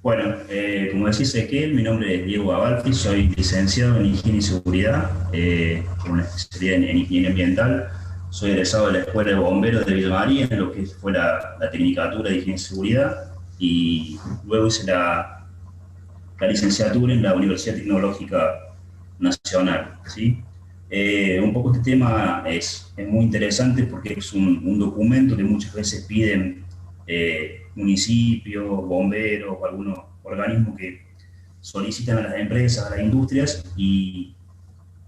Bueno, como decía Ezequiel, mi nombre es Diego Abalfi, soy licenciado en Higiene y Seguridad, con una especialidad en Ingeniería Ambiental. Soy egresado de la Escuela de Bomberos de Villa María, en lo que fue la Tecnicatura de Higiene y Seguridad, y luego hice la licenciatura en la Universidad Tecnológica Nacional, ¿sí? Un poco este tema es muy interesante porque es un documento que muchas veces piden municipios, bomberos o algunos organismos que solicitan a las empresas, a las industrias, y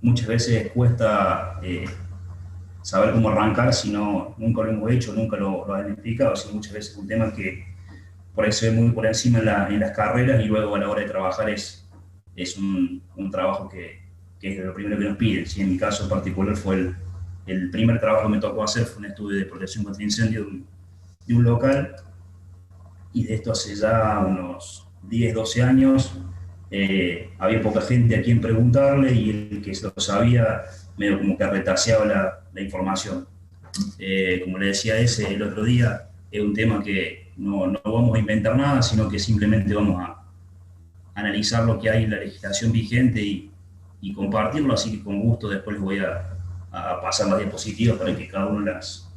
muchas veces cuesta saber cómo arrancar si nunca lo hemos hecho, nunca lo han explicado. Así muchas veces es un tema que por ahí se ve muy por encima en las carreras, y luego a la hora de trabajar es un trabajo que es lo primero que nos piden. ¿Sí? En mi caso en particular fue el primer trabajo que me tocó hacer, fue un estudio de protección contra incendio de un local, y de esto hace ya unos 10, 12 años. Había poca gente a quien preguntarle, y el que lo sabía medio como que retaseaba la información. Como le decía el otro día, es un tema que no vamos a inventar nada, sino que simplemente vamos a analizar lo que hay en la legislación vigente y compartirlo, así que con gusto después les voy a pasar las diapositivas para que cada uno las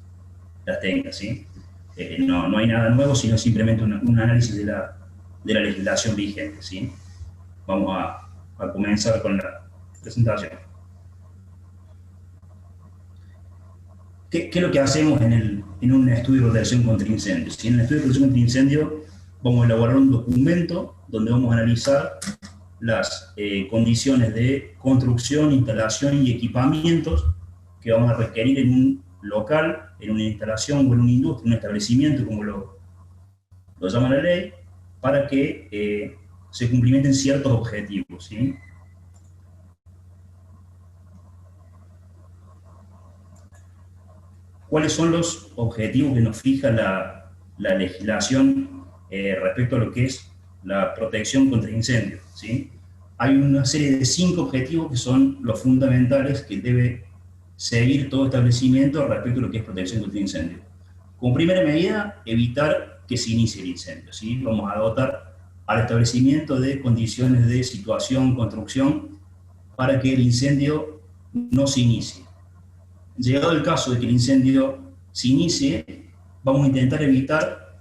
tenga, ¿sí? No hay nada nuevo, sino simplemente un análisis de la legislación vigente, ¿sí? Vamos a comenzar con la presentación. ¿Qué es lo que hacemos en un estudio de protección contra incendios? ¿Sí? En el estudio de protección contra incendios vamos a elaborar un documento donde vamos a analizar las condiciones de construcción, instalación y equipamientos que vamos a requerir en un local, en una instalación o en una industria, en un establecimiento, como lo llama la ley, para que se cumplimenten ciertos objetivos, ¿sí? ¿Cuáles son los objetivos que nos fija la legislación respecto a lo que es la protección contra incendios? ¿Sí? Hay una serie de 5 objetivos que son los fundamentales que debe seguir todo establecimiento respecto a lo que es protección contra incendios. Como primera medida, evitar que se inicie el incendio, ¿sí? Vamos a dotar al establecimiento de condiciones de situación, construcción, para que el incendio no se inicie. Llegado el caso de que el incendio se inicie, vamos a intentar evitar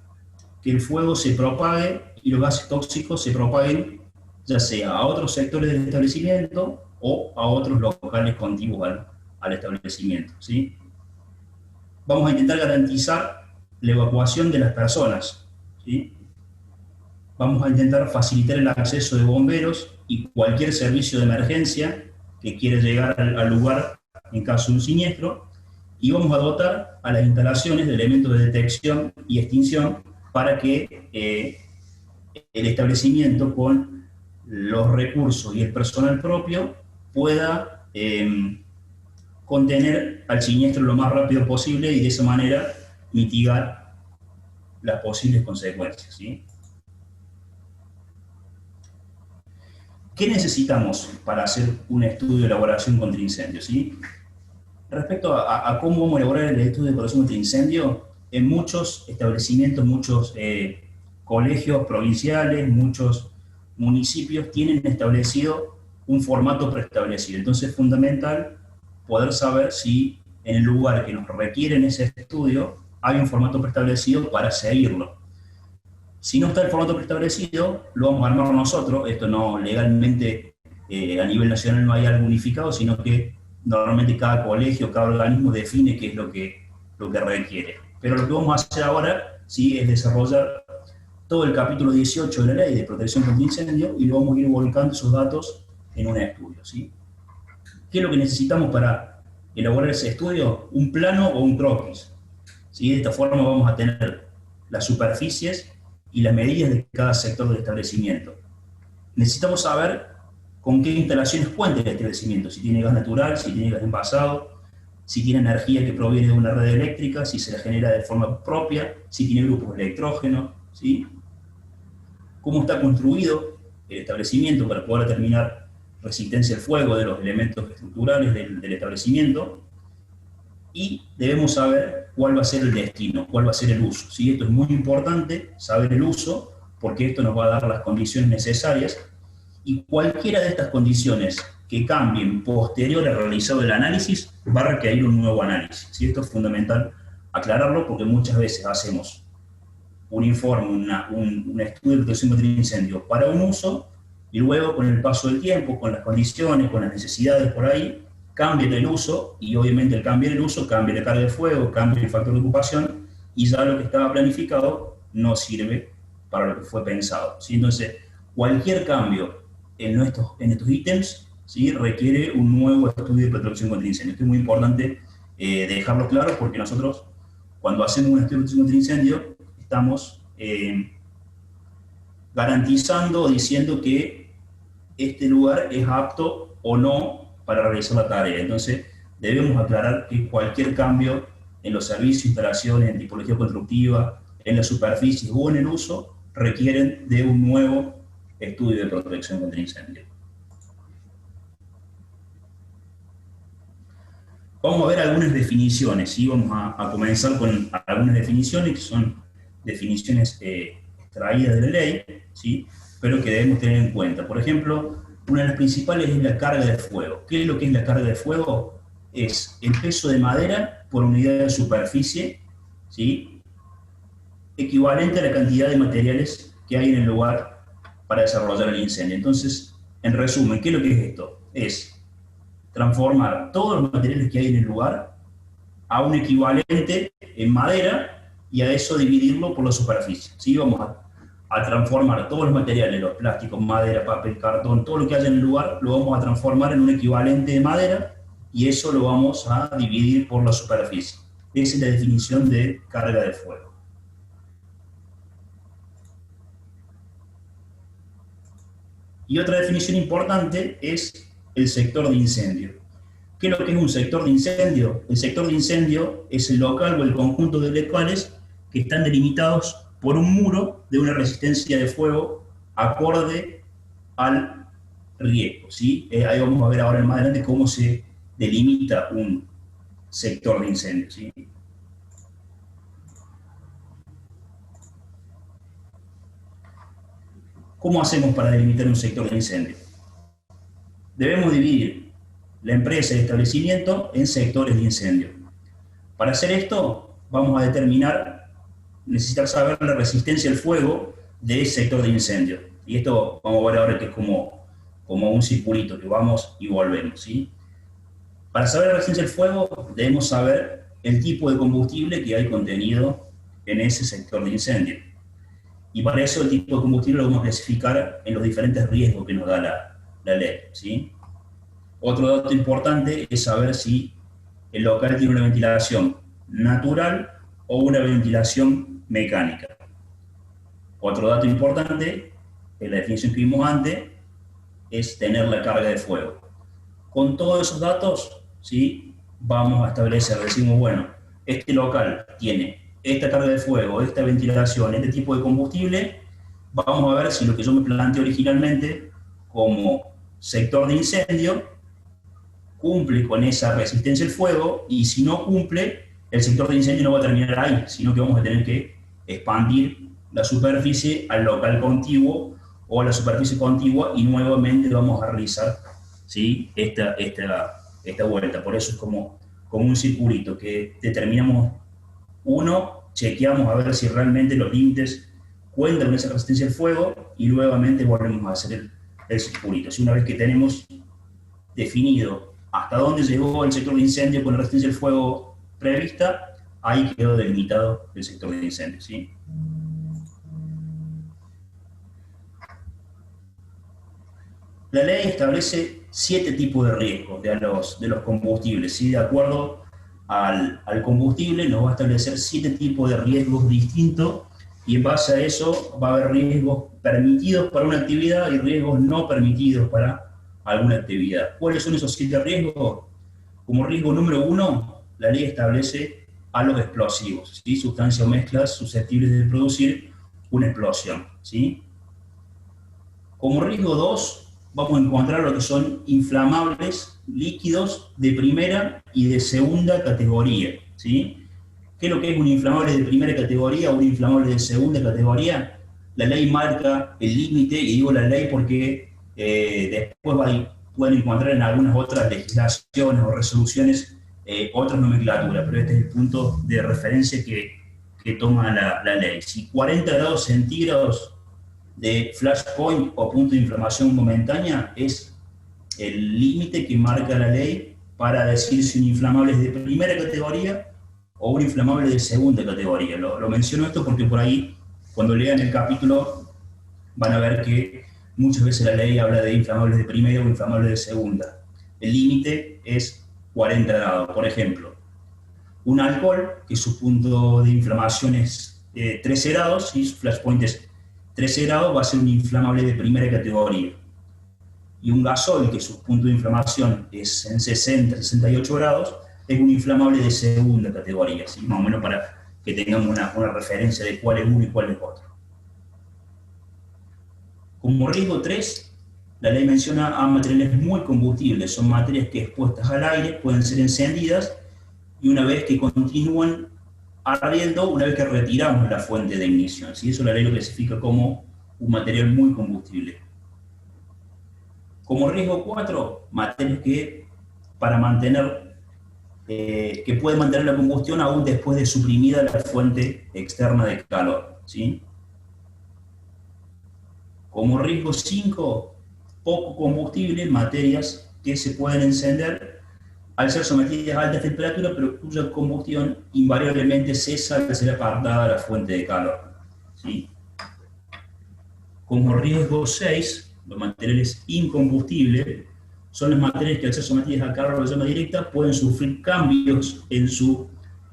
que el fuego se propague y los gases tóxicos se propaguen, ya sea a otros sectores del establecimiento o a otros locales contiguos al establecimiento, ¿sí? Vamos a intentar garantizar la evacuación de las personas, ¿sí? Vamos a intentar facilitar el acceso de bomberos y cualquier servicio de emergencia que quiera llegar al lugar en caso de un siniestro, y vamos a dotar a las instalaciones de elementos de detección y extinción para que el establecimiento, con los recursos y el personal propio, pueda contener al siniestro lo más rápido posible y de esa manera mitigar las posibles consecuencias, ¿sí? ¿Qué necesitamos para hacer un estudio de elaboración contra incendios? ¿Sí? Respecto a cómo vamos a elaborar el estudio de protección contra incendio, en muchos establecimientos, muchos colegios provinciales, muchos municipios tienen establecido un formato preestablecido. Entonces es fundamental poder saber si en el lugar que nos requieren ese estudio hay un formato preestablecido para seguirlo. Si no está el formato preestablecido, lo vamos a armar nosotros. Esto no legalmente a nivel nacional no hay algo unificado, sino que normalmente cada colegio, cada organismo define qué es lo que requiere. Pero lo que vamos a hacer ahora, ¿sí?, es desarrollar todo el capítulo 18 de la Ley de Protección contra Incendio, y lo vamos a ir volcando esos datos en un estudio, ¿sí? ¿Qué es lo que necesitamos para elaborar ese estudio? Un plano o un croquis, ¿sí? De esta forma vamos a tener las superficies y las medidas de cada sector del establecimiento. Necesitamos saber con qué instalaciones cuenta el establecimiento, si tiene gas natural, si tiene gas envasado, si tiene energía que proviene de una red eléctrica, si se la genera de forma propia, si tiene grupos electrógenos, ¿sí? Cómo está construido el establecimiento para poder determinar resistencia al fuego de los elementos estructurales del establecimiento, y debemos saber cuál va a ser el destino, cuál va a ser el uso, ¿sí? Esto es muy importante, saber el uso, porque esto nos va a dar las condiciones necesarias, y cualquiera de estas condiciones que cambien posterior al realizado el análisis va a requerir un nuevo análisis. ¿Sí? Esto es fundamental aclararlo porque muchas veces hacemos un informe, un estudio de protección contra incendio para un uso, y luego con el paso del tiempo, con las condiciones, con las necesidades por ahí, cambia el uso, y obviamente al cambiar el uso cambia la carga de fuego, cambia el factor de ocupación, y ya lo que estaba planificado no sirve para lo que fue pensado. ¿Sí? Entonces, cualquier cambio en estos ítems, ¿sí? Requiere un nuevo estudio de protección contra incendio. Esto es muy importante dejarlo claro, porque nosotros, cuando hacemos un estudio de protección contra incendio, estamos garantizando o diciendo que este lugar es apto o no para realizar la tarea. Entonces, debemos aclarar que cualquier cambio en los servicios, instalaciones, en tipología constructiva, en las superficies o en el uso, requieren de un nuevo estudio de protección contra incendio. Vamos a ver algunas definiciones, ¿sí? Vamos a comenzar con algunas definiciones que son definiciones extraídas de la ley, ¿sí? Pero que debemos tener en cuenta. Por ejemplo, una de las principales es la carga de fuego. ¿Qué es lo que es la carga de fuego? Es el peso de madera por unidad de superficie, ¿sí? Equivalente a la cantidad de materiales que hay en el lugar para desarrollar el incendio. Entonces, en resumen, ¿qué es lo que es esto? Es transformar todos los materiales que hay en el lugar a un equivalente en madera y a eso dividirlo por la superficie. ¿Sí? Vamos a transformar todos los materiales, los plásticos, madera, papel, cartón, todo lo que haya en el lugar, lo vamos a transformar en un equivalente de madera y eso lo vamos a dividir por la superficie. Esa es la definición de carga de fuego. Y otra definición importante es el sector de incendio. ¿Qué es lo que es un sector de incendio? El sector de incendio es el local o el conjunto de locales que están delimitados por un muro de una resistencia de fuego acorde al riesgo. ¿Sí? Ahí vamos a ver ahora más adelante cómo se delimita un sector de incendio. ¿Sí? ¿Cómo hacemos para delimitar un sector de incendio? Debemos dividir la empresa y el establecimiento en sectores de incendio. Para hacer esto, vamos a necesitar saber la resistencia al fuego de ese sector de incendio. Y esto vamos a ver ahora que es como un circulito, que vamos y volvemos. ¿Sí? Para saber la resistencia al fuego, debemos saber el tipo de combustible que hay contenido en ese sector de incendio. Y para eso el tipo de combustible lo vamos a clasificar en los diferentes riesgos que nos da la ley. ¿Sí? Otro dato importante es saber si el local tiene una ventilación natural o una ventilación mecánica. Otro dato importante, en la definición que vimos antes, es tener la carga de fuego. Con todos esos datos, ¿sí? Vamos a establecer, decimos, bueno, este local tiene esta carga de fuego, esta ventilación, este tipo de combustible, vamos a ver si lo que yo me planteé originalmente como sector de incendio cumple con esa resistencia al fuego, y si no cumple, el sector de incendio no va a terminar ahí, sino que vamos a tener que expandir la superficie al local contiguo o a la superficie contigua y nuevamente vamos a realizar, ¿sí? esta vuelta. Por eso es como un circulito que determinamos chequeamos a ver si realmente los límites cuentan con esa resistencia al fuego y nuevamente volvemos a hacer el circulito. Si una vez que tenemos definido hasta dónde llegó el sector de incendio con la resistencia al fuego prevista, ahí quedó delimitado el sector de incendio. ¿Sí? La ley establece 7 tipos de riesgos de los combustibles. ¿Sí? De acuerdo al combustible nos va a establecer 7 tipos de riesgos distintos y en base a eso va a haber riesgos permitidos para una actividad y riesgos no permitidos para alguna actividad. ¿Cuáles son esos 7 riesgos? Como riesgo número 1, la ley establece a los explosivos, ¿sí? Sustancias o mezclas susceptibles de producir una explosión. ¿Sí? Como riesgo 2, vamos a encontrar lo que son inflamables líquidos de primera y de segunda categoría. ¿Sí? ¿Qué es lo que es un inflamable de primera categoría o un inflamable de segunda categoría? la ley marca el límite, y digo la ley porque después pueden encontrar en algunas otras legislaciones o resoluciones otras nomenclaturas, pero este es el punto de referencia que toma la ley. Si 40 grados centígrados de flashpoint o punto de inflamación momentánea es el límite que marca la ley para decir si un inflamable es de primera categoría o un inflamable de segunda categoría. Lo menciono esto porque por ahí, cuando lean el capítulo, van a ver que muchas veces la ley habla de inflamables de primera o inflamables de segunda. El límite es 40 grados. Por ejemplo, un alcohol, que su punto de inflamación es 13 grados, y su flashpoint es 13 grados, va a ser un inflamable de primera categoría. Y un gasol, que su punto de inflamación es en 60, 68 grados, es un inflamable de segunda categoría, ¿sí? Más o menos para que tengamos una referencia de cuál es uno y cuál es otro. Como riesgo 3, la ley menciona a materiales muy combustibles, son materias que expuestas al aire pueden ser encendidas y una vez que continúan ardiendo, una vez que retiramos la fuente de ignición, ¿sí? Eso la ley lo clasifica como un material muy combustible. Como riesgo 4, materias que que pueden mantener la combustión aún después de suprimida la fuente externa de calor, ¿sí? Como riesgo 5, poco combustible, materias que se pueden encender al ser sometidas a altas temperaturas, pero cuya combustión invariablemente cesa al ser apartada la fuente de calor, ¿sí? Como riesgo 6, los materiales incombustibles son las materias que al ser sometidas a calor de llama directa pueden sufrir cambios en su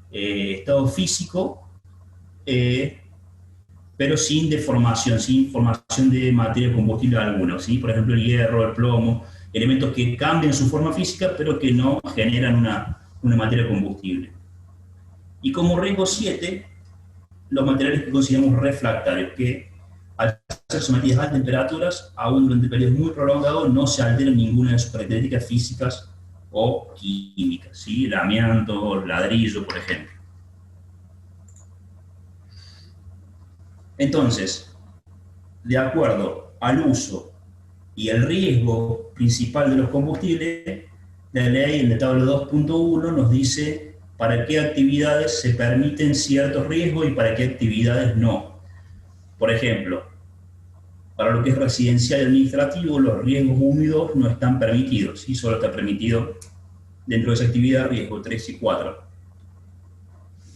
estado físico, pero sin deformación, sin formación de materia combustible alguna, ¿sí? Por ejemplo, el hierro, el plomo, elementos que cambian su forma física, pero que no generan una materia combustible. Y como riesgo 7, los materiales que consideramos refractarios, que al ser sometidos a temperaturas, aún durante periodos muy prolongados, no se alteran ninguna de sus características físicas o químicas, ¿sí? El amianto, el ladrillo, por ejemplo. Entonces, de acuerdo al uso y el riesgo principal de los combustibles, la ley en la tabla 2.1 nos dice para qué actividades se permiten ciertos riesgos y para qué actividades no. Por ejemplo, para lo que es residencial y administrativo, los riesgos húmedos no están permitidos, ¿sí? Solo está permitido dentro de esa actividad riesgo 3 y 4.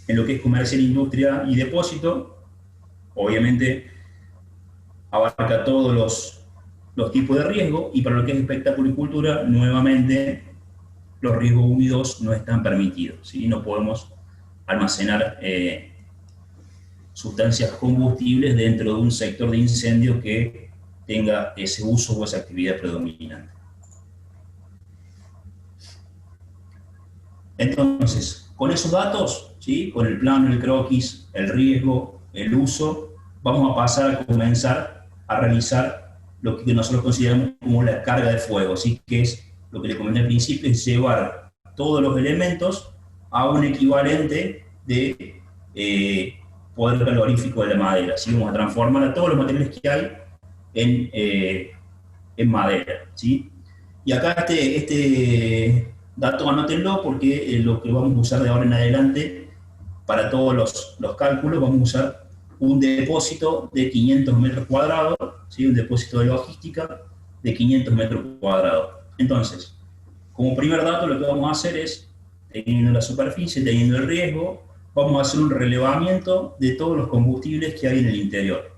En lo que es comercial, industria y depósito, obviamente abarca todos los tipos de riesgo, y para lo que es espectáculo y cultura, nuevamente, los riesgos húmedos no están permitidos, ¿sí? No podemos almacenar sustancias combustibles dentro de un sector de incendio que tenga ese uso o esa actividad predominante. Entonces, con esos datos, ¿sí? Con el plano, el croquis, el riesgo, el uso, vamos a pasar a comenzar a realizar lo que nosotros consideramos como la carga de fuego, ¿sí? Que es lo que le comenté al principio, es llevar todos los elementos a un equivalente de poder calorífico de la madera, ¿sí? Vamos a transformar a todos los materiales que hay en madera, ¿sí? Y acá este dato anótenlo porque lo que vamos a usar de ahora en adelante para todos los cálculos, vamos a usar un depósito de 500 metros cuadrados, ¿sí? Un depósito de logística de 500 metros cuadrados. Entonces, como primer dato, lo que vamos a hacer es, teniendo la superficie, teniendo el riesgo, vamos a hacer un relevamiento de todos los combustibles que hay en el interior.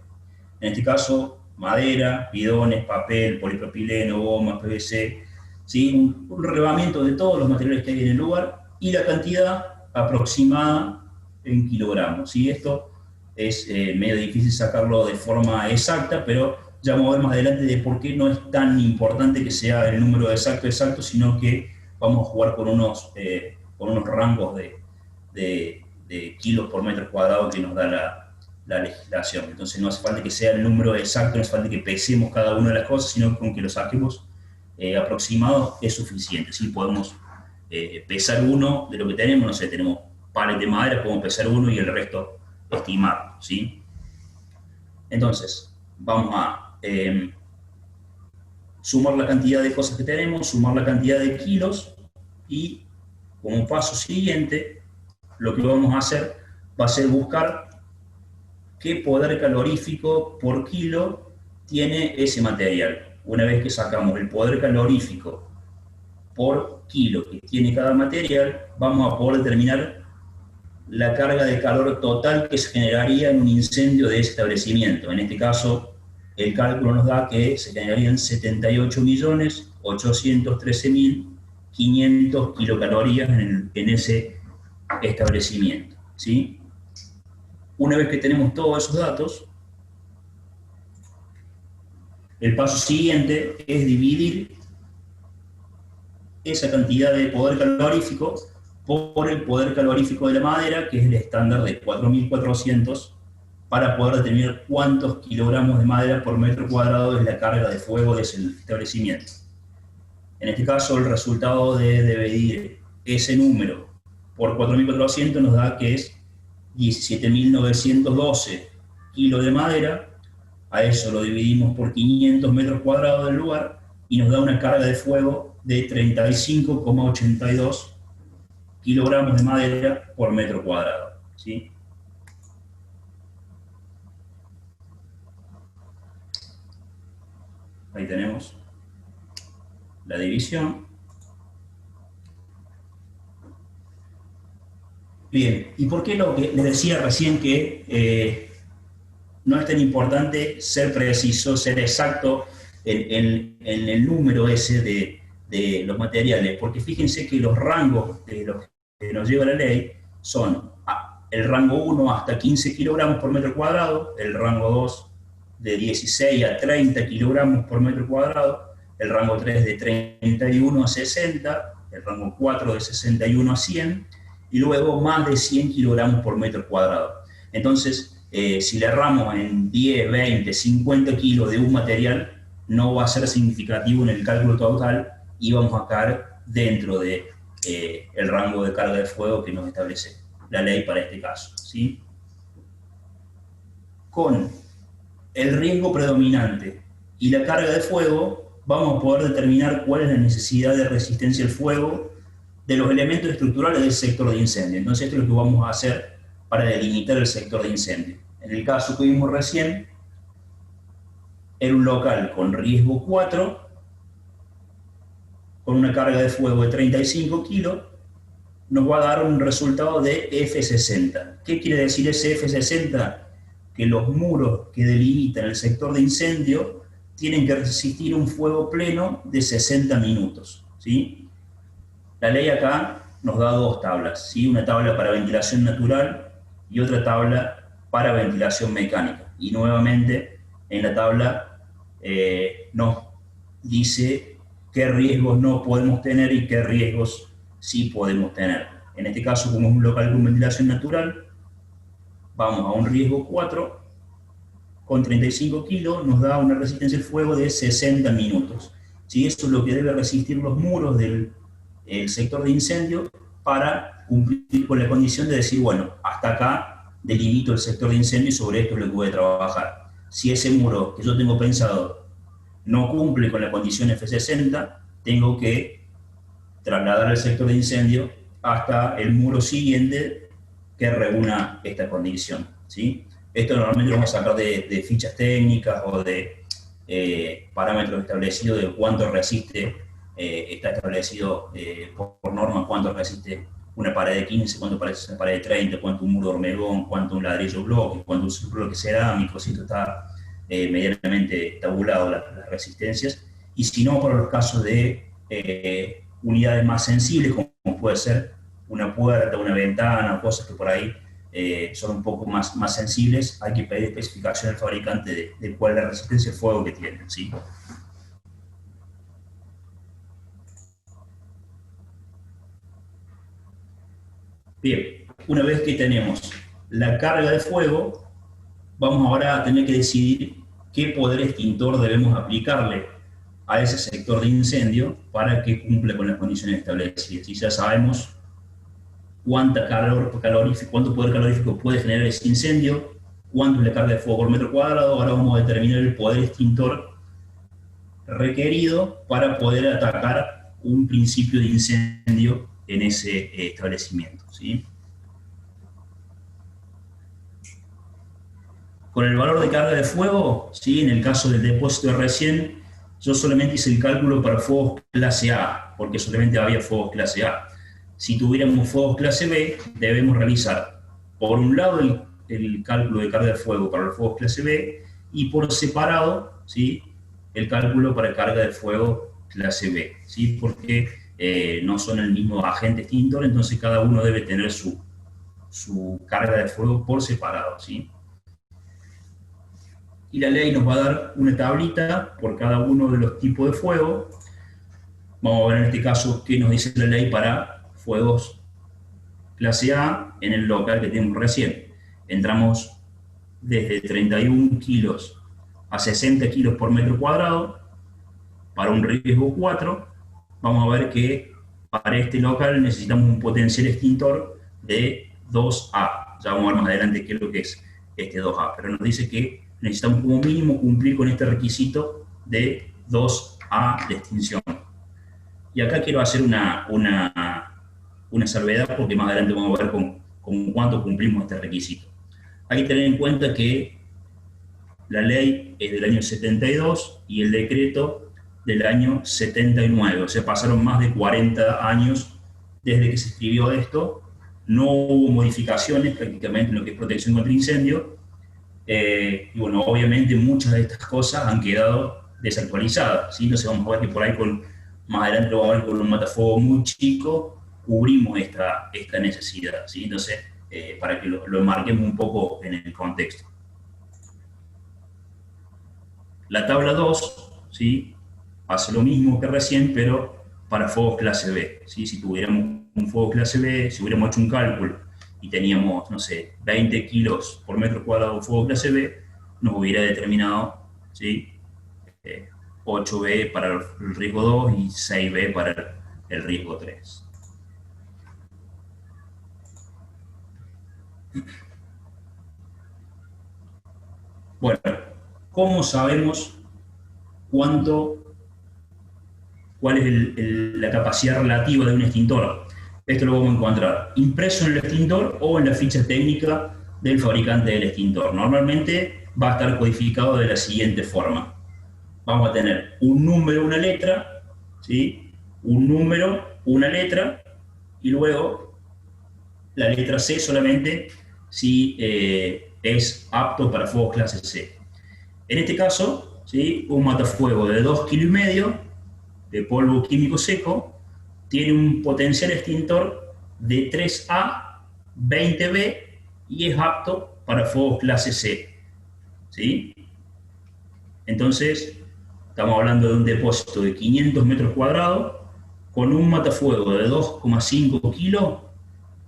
En este caso, madera, bidones, papel, polipropileno, goma, PVC, ¿sí? Un relevamiento de todos los materiales que hay en el lugar y la cantidad aproximada en kilogramos, ¿sí? Esto es medio difícil sacarlo de forma exacta, pero ya vamos a ver más adelante de por qué no es tan importante que sea el número exacto, sino que vamos a jugar con unos rangos de kilos por metro cuadrado que nos da la legislación. Entonces no hace falta que sea el número exacto, no hace falta que pesemos cada una de las cosas, sino con que lo saquemos aproximado es suficiente. ¿Sí? Podemos pesar uno de lo que tenemos, no sé, tenemos palet de madera, podemos pesar uno y el resto estimar, ¿sí? Entonces, vamos a sumar la cantidad de cosas que tenemos, sumar la cantidad de kilos y como paso siguiente, lo que vamos a hacer va a ser buscar qué poder calorífico por kilo tiene ese material. Una vez que sacamos el poder calorífico por kilo que tiene cada material, vamos a poder determinar la carga de calor total que se generaría en un incendio de ese establecimiento. En este caso, el cálculo nos da que se generarían 78.813.500 kilocalorías en ese establecimiento, ¿sí? Una vez que tenemos todos esos datos, el paso siguiente es dividir esa cantidad de poder calorífico por el poder calorífico de la madera, que es el estándar de 4.400, para poder determinar cuántos kilogramos de madera por metro cuadrado es la carga de fuego de ese establecimiento. En este caso, el resultado de dividir ese número por 4.400 nos da que es 17.912 kilos de madera. A eso lo dividimos por 500 metros cuadrados del lugar y nos da una carga de fuego de 35,82 kilogramos de madera por metro cuadrado, ¿sí? Ahí tenemos la división. Bien, ¿y por qué lo que les decía recién que no es tan importante ser preciso, ser exacto en el número ese de los materiales? Porque fíjense que los rangos de los que nos lleva la ley son el rango 1 hasta 15 kilogramos por metro cuadrado, el rango 2 de 16 a 30 kilogramos por metro cuadrado, el rango 3 de 31 a 60, el rango 4 de 61 a 100, y luego más de 100 kilogramos por metro cuadrado. Entonces, si le erramos en 10, 20, 50 kilos de un material, no va a ser significativo en el cálculo total y vamos a caer dentro de el rango de carga de fuego que nos establece la ley para este caso, ¿sí? Con el riesgo predominante y la carga de fuego, vamos a poder determinar cuál es la necesidad de resistencia al fuego de los elementos estructurales del sector de incendio. Entonces, esto es lo que vamos a hacer para delimitar el sector de incendio. En el caso que vimos recién, era un local con riesgo 4, con una carga de fuego de 35 kilos, nos va a dar un resultado de F60. ¿Qué quiere decir ese F60? Que los muros que delimitan el sector de incendio tienen que resistir un fuego pleno de 60 minutos, ¿sí? La ley acá nos da dos tablas, ¿sí? Una tabla para ventilación natural y otra tabla para ventilación mecánica. Y nuevamente en la tabla nos dice qué riesgos no podemos tener y qué riesgos sí podemos tener. En este caso, como es un local con ventilación natural, vamos a un riesgo 4, con 35 kilos nos da una resistencia al fuego de 60 minutos. ¿Sí? Eso es lo que debe resistir los muros del sector de incendio para cumplir con la condición de decir, bueno, hasta acá delimito el sector de incendio y sobre esto es lo que voy a trabajar. Si ese muro que yo tengo pensado no cumple con la condición F60, tengo que trasladar el sector de incendio hasta el muro siguiente que reúna esta condición, ¿sí? Esto normalmente lo vamos a sacar de fichas técnicas o de parámetros establecidos de cuánto resiste, está establecido por norma cuánto resiste una pared de 15, cuánto resiste una pared de 30, cuánto un muro de hormigón, cuánto un ladrillo bloque, cuánto un bloque cerámico, si esto está medianamente tabulado las resistencias. Y si no, para los casos de unidades más sensibles, como puede ser una puerta, una ventana, o cosas que por ahí son un poco más sensibles, hay que pedir especificación al fabricante de cuál es la resistencia al fuego que tienen, ¿sí? Bien, una vez que tenemos la carga de fuego, vamos ahora a tener que decidir qué poder extintor debemos aplicarle a ese sector de incendio para que cumpla con las condiciones establecidas. Y ya sabemos cuánto poder calorífico puede generar ese incendio, cuánto es la carga de fuego por metro cuadrado. Ahora vamos a determinar el poder extintor requerido para poder atacar un principio de incendio en ese establecimiento, ¿sí? Con el valor de carga de fuego, ¿sí? En el caso del depósito de recién, yo solamente hice el cálculo para fuegos clase A, porque solamente había fuegos clase A. Si tuviéramos fuegos clase B, debemos realizar, por un lado, el cálculo de carga de fuego para los fuegos clase B, y por separado, ¿sí? El cálculo para carga de fuego clase B, ¿sí? Porque no son el mismo agente extintor, entonces cada uno debe tener su carga de fuego por separado, ¿sí? Y la ley nos va a dar una tablita por cada uno de los tipos de fuego. Vamos a ver en este caso qué nos dice la ley para fuegos clase A en el local que tenemos recién. Entramos desde 31 kilos a 60 kilos por metro cuadrado para un riesgo 4. Vamos a ver que para este local necesitamos un potencial extintor de 2A. Ya vamos a ver más adelante qué es lo que es este 2A, pero nos dice que necesitamos como mínimo cumplir con este requisito de 2A de extinción. Y acá quiero hacer una salvedad, porque más adelante vamos a ver con cuánto cumplimos este requisito. Hay que tener en cuenta que la ley es del año 72 y el decreto del año 79, o sea, pasaron más de 40 años desde que se escribió esto. No hubo modificaciones prácticamente en lo que es protección contra incendio, y bueno, obviamente muchas de estas cosas han quedado desactualizadas, ¿sí? Entonces vamos a ver que por ahí, más adelante lo vamos a ver, con un matafuego muy chico cubrimos esta necesidad, ¿sí? Entonces, para que lo enmarquemos un poco en el contexto. La tabla 2, ¿sí? Hace lo mismo que recién, pero para fuegos clase B, ¿sí? Si tuviéramos un fuego clase B, si hubiéramos hecho un cálculo y teníamos, no sé, 20 kilos por metro cuadrado de fuego clase B, nos hubiera determinado, ¿sí? 8B para el riesgo 2 y 6B para el riesgo 3. Bueno, ¿cómo sabemos cuál es la capacidad relativa de un extintor? Esto lo vamos a encontrar impreso en el extintor o en la ficha técnica del fabricante del extintor. Normalmente va a estar codificado de la siguiente forma. Vamos a tener un número, una letra, ¿sí? Un número, una letra, y luego la letra C solamente si es apto para fuegos clase C. En este caso, ¿sí? Un matafuego de 2,5 kg de polvo químico seco tiene un potencial extintor de 3A, 20B, y es apto para fuegos clase C, ¿sí? Entonces, estamos hablando de un depósito de 500 metros cuadrados con un matafuego de 2,5 kilos.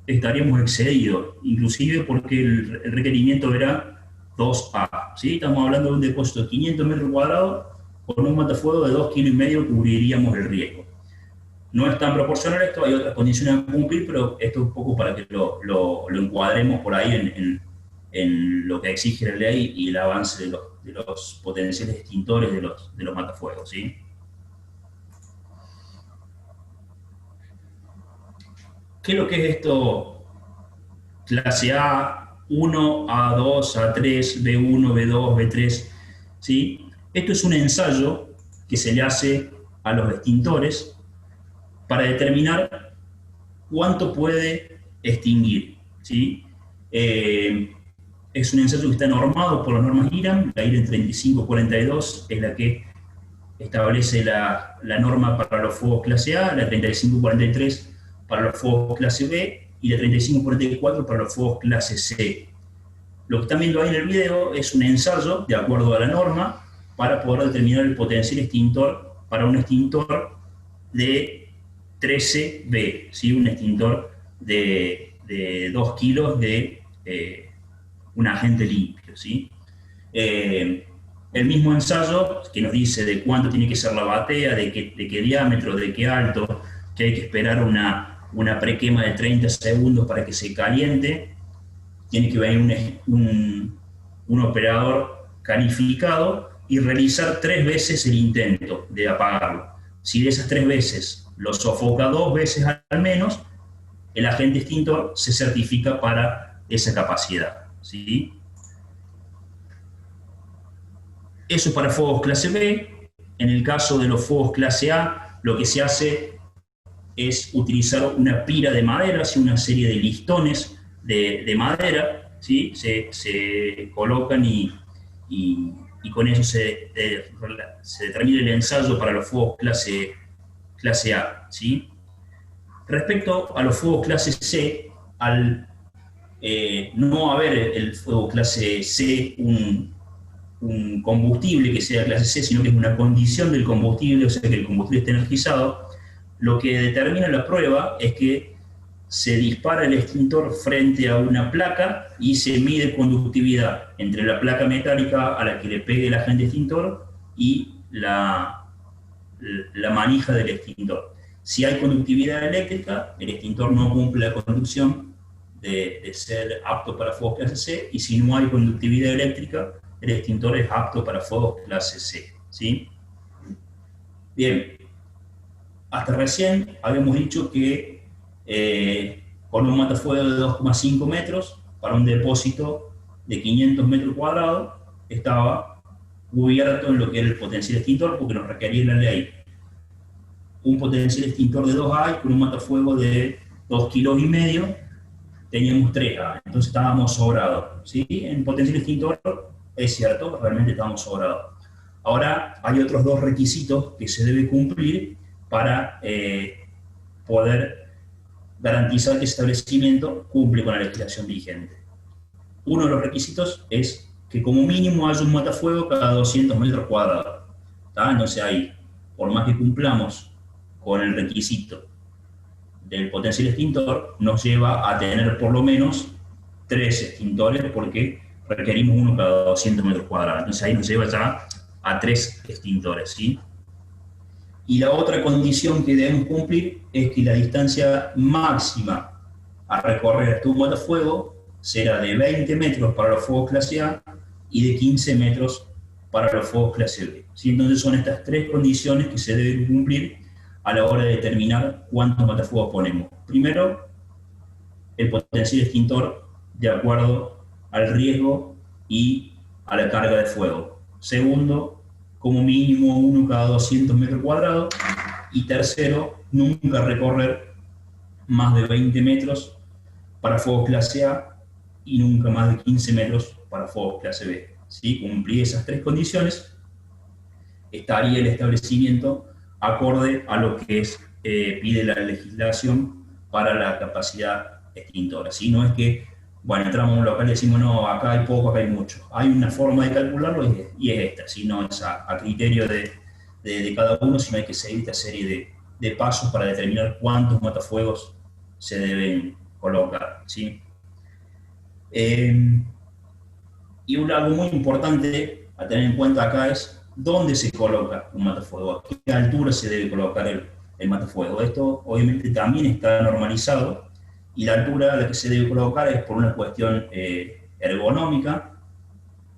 Estaríamos excedidos, inclusive porque el requerimiento era 2A, ¿sí? Estamos hablando de un depósito de 500 metros cuadrados con un matafuego de 2,5 kg, cubriríamos el riesgo. No es tan proporcional esto, hay otras condiciones a cumplir, pero esto es un poco para que lo encuadremos por ahí en lo que exige la ley y el avance de los potenciales extintores de los matafuegos, ¿sí? ¿Qué es lo que es esto? Clase A, 1, A2, A3, B1, B2, B3, ¿sí? Esto es un ensayo que se le hace a los extintores para determinar cuánto puede extinguir, ¿sí? Es un ensayo que está normado por las normas IRAM. La IRAM 3542 es la que establece la norma para los fuegos clase A, la 3543 para los fuegos clase B y la 3544 para los fuegos clase C. Lo que están viendo ahí en el video es un ensayo de acuerdo a la norma para poder determinar el potencial extintor para un extintor de 13B, ¿sí? Un extintor de 2 kilos de un agente limpio, ¿sí? El mismo ensayo que nos dice de cuánto tiene que ser la batea, de qué diámetro, de qué alto, que hay que esperar una prequema de 30 segundos para que se caliente, tiene que venir un operador calificado y realizar 3 veces el intento de apagarlo. Si de esas 3 veces lo sofoca 2 veces al menos, el agente extintor se certifica para esa capacidad, ¿sí? Eso para fuegos clase B. En el caso de los fuegos clase A, lo que se hace es utilizar una pira de madera, ¿sí? Una serie de listones de madera, ¿sí? Se colocan y con eso se determina el ensayo para los fuegos clase A, ¿sí? Respecto a los fuegos clase C, al no haber el fuego clase C un combustible que sea clase C, sino que es una condición del combustible, o sea que el combustible esté energizado, lo que determina la prueba es que se dispara el extintor frente a una placa y se mide conductividad entre la placa metálica a la que le pegue el agente extintor y la manija del extintor. Si hay conductividad eléctrica, el extintor no cumple la conducción de ser apto para fuegos clase C, y si no hay conductividad eléctrica, el extintor es apto para fuegos clase C, ¿sí? Bien, hasta recién habíamos dicho que con un matafuego de 2,5 metros para un depósito de 500 metros cuadrados estaba cubierto en lo que era el potencial extintor, porque nos requería la ley un potencial extintor de 2A, y con un matafuego de 2,5 kilos teníamos 3A, entonces estábamos sobrados, ¿sí? En potencial extintor es cierto, realmente estábamos sobrados. Ahora hay otros 2 requisitos que se debe cumplir para poder garantizar que ese establecimiento cumple con la legislación vigente. Uno de los requisitos es que como mínimo haya un matafuego cada 200 metros cuadrados, ¿tá? Entonces ahí, por más que cumplamos con el requisito del potencial extintor, nos lleva a tener por lo menos 3 extintores, porque requerimos uno cada 200 metros cuadrados. Entonces ahí nos lleva ya a 3 extintores, ¿sí? Y la otra condición que debemos cumplir es que la distancia máxima a recorrer hasta un matafuego será de 20 metros para los fuegos clase A y de 15 metros para los fuegos clase B, ¿sí? Entonces son estas 3 condiciones que se deben cumplir a la hora de determinar cuántos matafuegos ponemos. Primero, el potencial extintor de acuerdo al riesgo y a la carga de fuego. Segundo, como mínimo uno cada 200 metros cuadrados. Y tercero, nunca recorrer más de 20 metros para fuegos clase A y nunca más de 15 metros para fuegos clase B. ¿Sí? Cumplir esas 3 condiciones, estaría el establecimiento acorde a lo que pide la legislación para la capacidad extintora, ¿sí? No es que, bueno, entramos a un local y decimos, no, acá hay poco, acá hay mucho. Hay una forma de calcularlo y es esta, ¿sí? No es a criterio de cada uno, sino hay que seguir esta serie de pasos para determinar cuántos matafuegos se deben colocar, ¿sí? Y algo muy importante a tener en cuenta acá es dónde se coloca un matafuego, a qué altura se debe colocar el matafuego. Esto obviamente también está normalizado, y la altura a la que se debe colocar es por una cuestión ergonómica.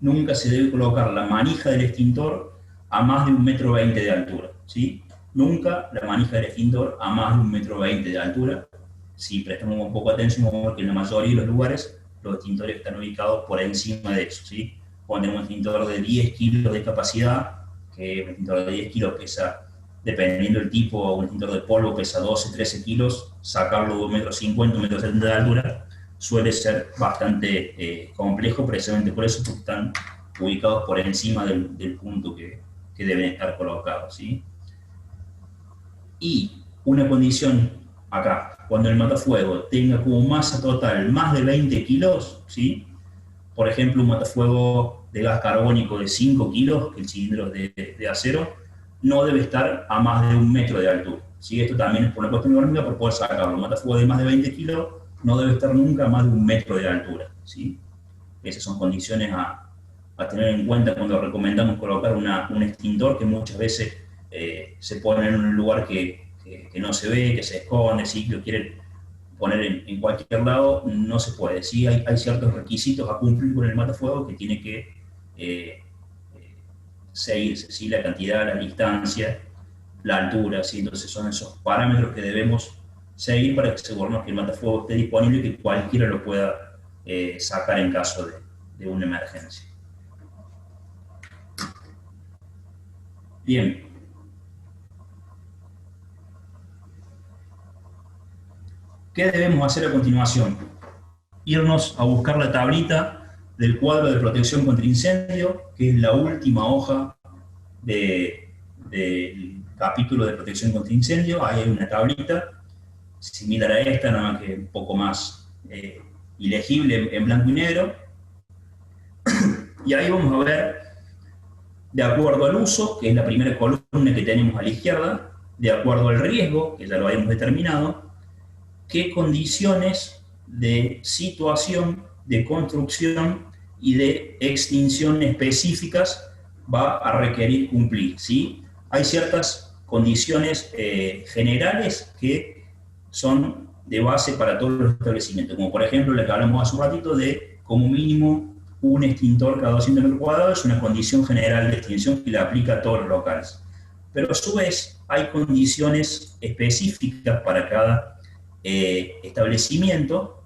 Nunca se debe colocar la manija del extintor a más de 1,20 m de altura, ¿sí? Nunca la manija del extintor a más de 1,20 m de altura. Si prestamos un poco de atención, vamos a ver que en la mayoría de los lugares los extintores están ubicados por encima de eso, ¿sí? Cuando tenemos un extintor de 10 kilos de capacidad, que un extintor de 10 kilos pesa, dependiendo del tipo, un extintor de polvo pesa 12, 13 kilos, sacarlo de 1,50 m, 1,70 m de altura suele ser bastante complejo, precisamente por eso, porque están ubicados por encima del punto que deben estar colocados, ¿sí? Y una condición acá, cuando el matafuego tenga como masa total más de 20 kilos, ¿sí? Por ejemplo, un matafuego de gas carbónico de 5 kilos, que el cilindro es de acero, no debe estar a más de 1 metro de altura, ¿sí? Esto también es por una cuestión económica, por poder sacarlo. Un matafuego de más de 20 kilos no debe estar nunca a más de 1 metro de altura, ¿sí? Esas son condiciones a tener en cuenta cuando recomendamos colocar un extintor, que muchas veces se pone en un lugar que no se ve, que se esconde, ¿sí? Que quieren poner en cualquier lado no se puede. ¿Sí? Hay ciertos requisitos a cumplir con el matafuego que tiene que seguirse, ¿sí? La cantidad, la distancia, la altura, ¿sí? Entonces son esos parámetros que debemos seguir para asegurarnos que el matafuego esté disponible y que cualquiera lo pueda sacar en caso de una emergencia. Bien. ¿Qué debemos hacer a continuación? Irnos a buscar la tablita del cuadro de protección contra incendio, que es la última hoja del capítulo de protección contra incendio. Ahí hay una tablita similar a esta, nada más que un poco más ilegible en blanco y negro. Y ahí vamos a ver, de acuerdo al uso, que es la primera columna que tenemos a la izquierda, de acuerdo al riesgo, que ya lo habíamos determinado, qué condiciones de situación, de construcción y de extinción específicas va a requerir cumplir, ¿sí? Hay ciertas condiciones generales que son de base para todos los establecimientos, como por ejemplo la que hablamos hace un ratito de como mínimo un extintor cada 200 metros cuadrados, es una condición general de extinción que la aplica a todos los locales. Pero a su vez hay condiciones específicas para cada establecimiento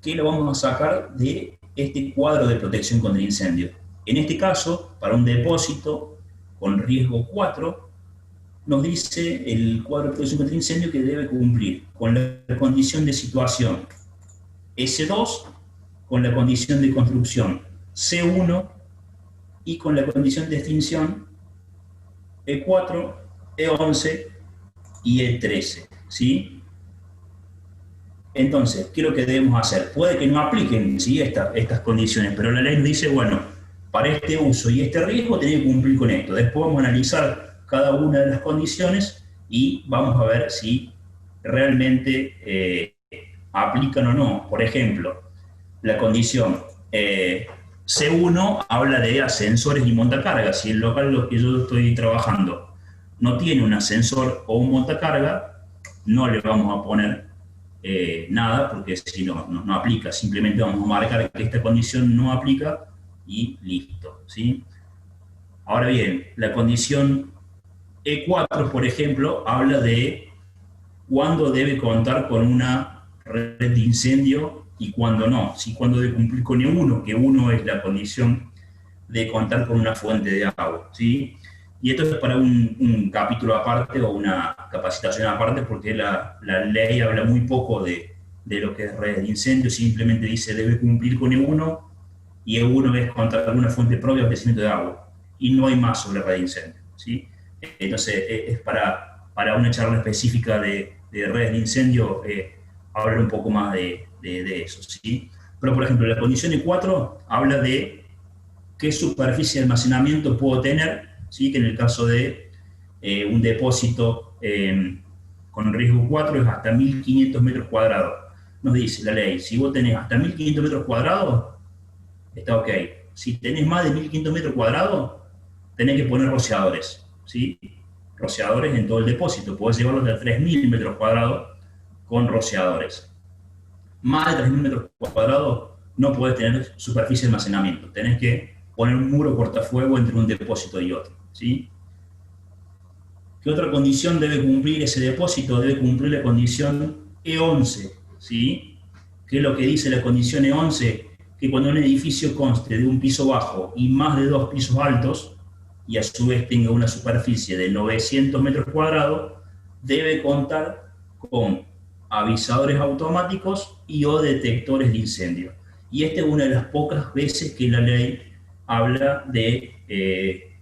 que lo vamos a sacar de este cuadro de protección contra incendio. En este caso, para un depósito con riesgo 4, nos dice el cuadro de protección contra incendio que debe cumplir con la condición de situación S2, con la condición de construcción C1 y con la condición de extinción E4, E11 y E13, ¿sí? Entonces, ¿qué es lo que debemos hacer? Puede que no apliquen, ¿sí? estas condiciones, pero la ley nos dice, bueno, para este uso y este riesgo tiene que cumplir con esto. Después vamos a analizar cada una de las condiciones y vamos a ver si realmente aplican o no. Por ejemplo, la condición C1 habla de ascensores y montacargas. Si el local en el que yo estoy trabajando no tiene un ascensor o un montacarga, no le vamos a poner nada, porque si no aplica. Simplemente vamos a marcar que esta condición no aplica y listo, ¿sí? Ahora bien, la condición E4, por ejemplo, habla de cuándo debe contar con una red de incendio y cuándo no, ¿sí? Cuándo debe cumplir con E1, que 1 es la condición de contar con una fuente de agua, ¿sí? Y esto es para un capítulo aparte o una capacitación aparte, porque la ley habla muy poco de lo que es red de incendio, simplemente dice debe cumplir con E1, y E1 es contar con una fuente propia de abastecimiento de agua, y no hay más sobre red de incendio, ¿sí? Entonces es para una charla específica de redes de incendio, hablar un poco más de eso, ¿sí? Pero por ejemplo, la condición E4 habla de qué superficie de almacenamiento puedo tener, ¿sí? Que en el caso de un depósito con riesgo 4 es hasta 1.500 metros cuadrados. Nos dice la ley, si vos tenés hasta 1.500 metros cuadrados, está ok. Si tenés más de 1.500 metros cuadrados, tenés que poner rociadores, ¿sí? Rociadores en todo el depósito. Podés llevarlos de 3.000 metros cuadrados con rociadores. Más de 3.000 metros cuadrados no podés tener superficie de almacenamiento. Tenés que poner un muro cortafuego entre un depósito y otro, ¿sí? ¿Qué otra condición debe cumplir ese depósito? Debe cumplir la condición E11, ¿sí? ¿Qué es lo que dice la condición E11? Que cuando un edificio conste de un piso bajo y más de 2 pisos altos, y a su vez tenga una superficie de 900 metros cuadrados, debe contar con avisadores automáticos y o detectores de incendio. Y esta es una de las pocas veces que la ley habla de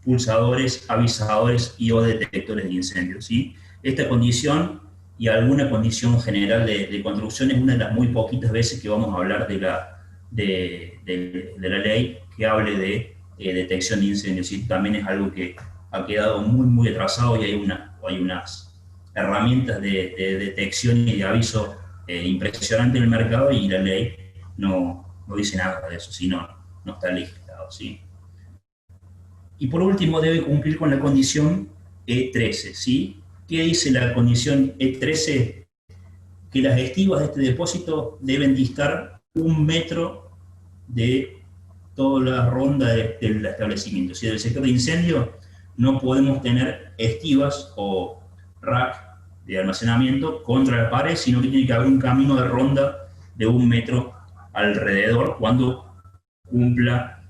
pulsadores, avisadores y o detectores de incendio, ¿sí? Esta condición y alguna condición general de construcción es una de las muy poquitas veces que vamos a hablar de la ley que hable de detección de incendios, ¿sí? También es algo que ha quedado muy, muy atrasado y hay unas herramientas de detección y de aviso impresionantes en el mercado, y la ley no dice nada de eso, ¿sí? No está legislado, ¿sí? Y por último debe cumplir con la condición E13, ¿sí? ¿Qué dice la condición E13? Que que las estivas de este depósito deben distar 1 metro de toda la ronda del establecimiento. Si del sector de incendio no podemos tener estivas o rack de almacenamiento contra la pared, sino que tiene que haber un camino de ronda de 1 metro alrededor cuando cumpla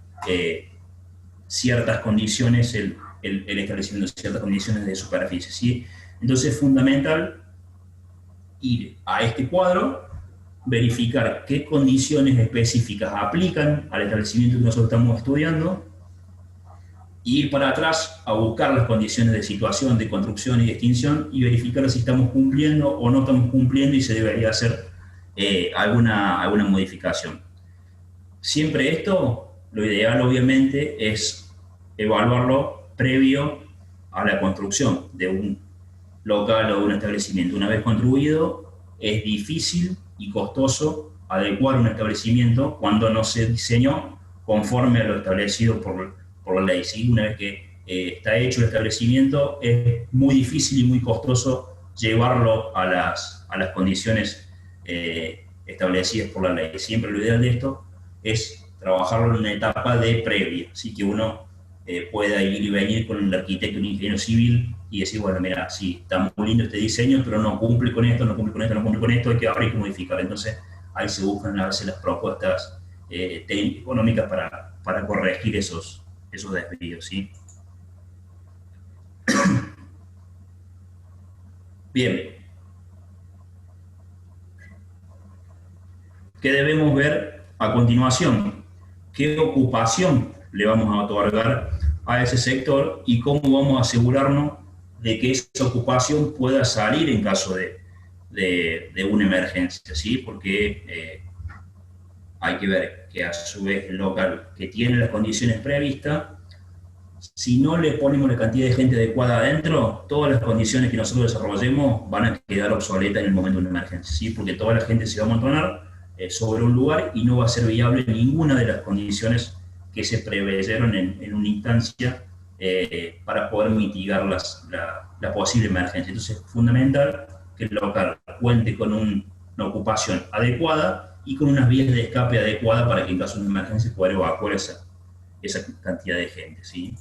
ciertas condiciones, el establecimiento, ciertas condiciones de superficie, ¿sí? Entonces es fundamental ir a este cuadro, verificar qué condiciones específicas aplican al establecimiento que nosotros estamos estudiando, y ir para atrás a buscar las condiciones de situación, de construcción y de extinción y verificar si estamos cumpliendo o no estamos cumpliendo y se debería hacer alguna modificación. Siempre esto, lo ideal obviamente es evaluarlo previo a la construcción de un local o de un establecimiento. Una vez construido, es difícil y costoso adecuar un establecimiento cuando no se diseñó conforme a lo establecido por la ley, ¿sí? Una vez que está hecho el establecimiento, es muy difícil y muy costoso llevarlo a las condiciones establecidas por la ley. Siempre lo ideal de esto es trabajarlo en una etapa de previa, así que uno pueda ir y venir con el arquitecto, un ingeniero civil y decir, bueno, mira, sí, está muy lindo este diseño, pero no cumple con esto, no cumple con esto, no cumple con esto, hay que modificar. Entonces, ahí se buscan a veces las propuestas económicas para corregir esos desvíos, ¿sí? Bien. ¿Qué debemos ver a continuación? ¿Qué ocupación le vamos a otorgar a ese sector y cómo vamos a asegurarnos de que esa ocupación pueda salir en caso de una emergencia, ¿sí? Porque hay que ver que a su vez el local que tiene las condiciones previstas, si no le ponemos la cantidad de gente adecuada adentro, todas las condiciones que nosotros desarrollemos van a quedar obsoletas en el momento de una emergencia, ¿sí? Porque toda la gente se va a amontonar sobre un lugar y no va a ser viable ninguna de las condiciones que se preveyeron en una instancia para poder mitigar la posible emergencia. Entonces es fundamental que el local cuente con una ocupación adecuada y con unas vías de escape adecuadas para que en caso de una emergencia pueda evacuar esa cantidad de gente, ¿sí?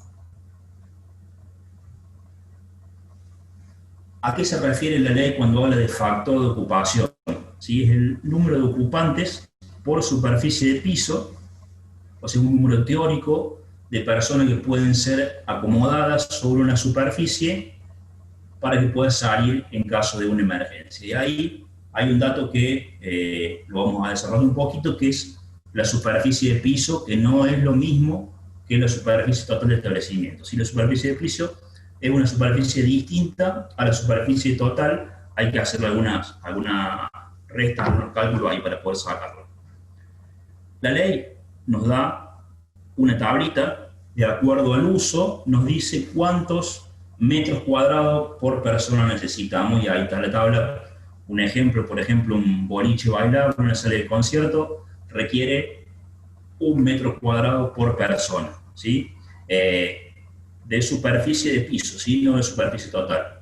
¿A qué se refiere la ley cuando habla de factor de ocupación? ¿Sí? Es el número de ocupantes por superficie de piso, o sea, un número teórico de personas que pueden ser acomodadas sobre una superficie para que pueda salir en caso de una emergencia. Y ahí hay un dato que lo vamos a desarrollar un poquito, que es la superficie de piso, que no es lo mismo que la superficie total del establecimiento. Si la superficie de piso es una superficie distinta a la superficie total, hay que hacer alguna resta, algunos cálculos ahí para poder sacarlo. La ley nos da una tablita, de acuerdo al uso, nos dice cuántos metros cuadrados por persona necesitamos, y ahí está la tabla. Un ejemplo, por ejemplo, un boliche bailable, una sala de concierto, requiere 1 metro cuadrado por persona, ¿sí? De superficie de piso, ¿sí? No de superficie total.